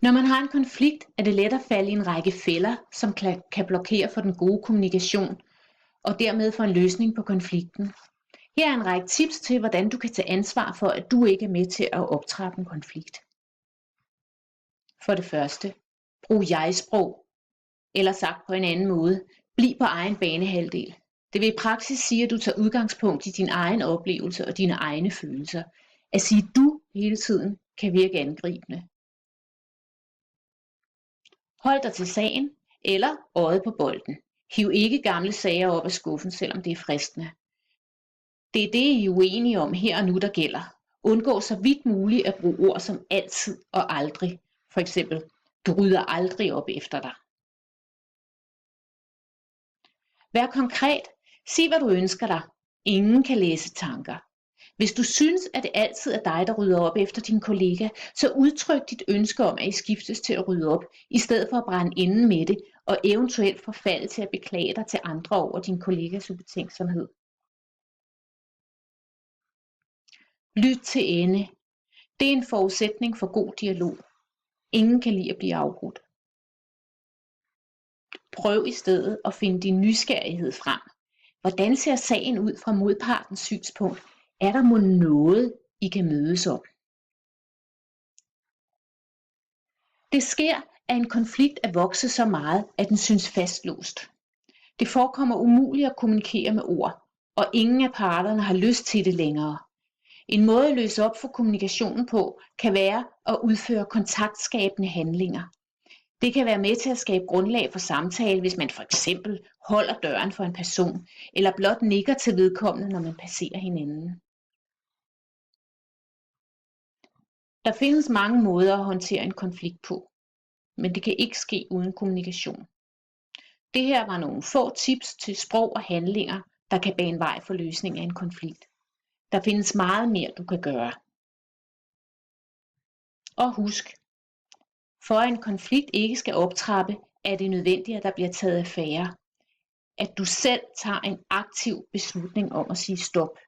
Når man har en konflikt, er det let at falde i en række fælder, som kan blokere for den gode kommunikation og dermed for en løsning på konflikten. Her er en række tips til, hvordan du kan tage ansvar for, at du ikke er med til at optrappe en konflikt. For det første, brug jeg-sprog, eller sagt på en anden måde, bliv på egen banehalvdel. Det vil i praksis sige, at du tager udgangspunkt i din egen oplevelse og dine egne følelser. At sige du hele tiden kan virke angribende. Hold dig til sagen eller øjet på bolden. Hiv ikke gamle sager op af skuffen, selvom det er fristende. Det er det, I er uenige om her og nu, der gælder. Undgå så vidt muligt at bruge ord som altid og aldrig. For eksempel, du rydder aldrig op efter dig. Vær konkret. Sig, hvad du ønsker dig. Ingen kan læse tanker. Hvis du synes, at det altid er dig, der rydder op efter din kollega, så udtryk dit ønske om, at I skiftes til at rydde op, i stedet for at brænde inden med det, og eventuelt forfalde til at beklage dig til andre over din kollegas ubetænksomhed. Lyt til ende. Det er en forudsætning for god dialog. Ingen kan lide at blive afbrudt. Prøv i stedet at finde din nysgerrighed frem. Hvordan ser sagen ud fra modpartens synspunkt? Er der mon noget, I kan mødes om? Det sker, at en konflikt er vokset så meget, at den synes fastlåst. Det forekommer umuligt at kommunikere med ord, og ingen af parterne har lyst til det længere. En måde at løse op for kommunikationen på, kan være at udføre kontaktskabende handlinger. Det kan være med til at skabe grundlag for samtale, hvis man for eksempel holder døren for en person, eller blot nikker til vedkommende, når man passerer hinanden. Der findes mange måder at håndtere en konflikt på, men det kan ikke ske uden kommunikation. Det her var nogle få tips til sprog og handlinger, der kan bane vej for løsning af en konflikt. Der findes meget mere, du kan gøre. Og husk, for at en konflikt ikke skal optrappe, er det nødvendigt, at der bliver taget affære. At du selv tager en aktiv beslutning om at sige stop.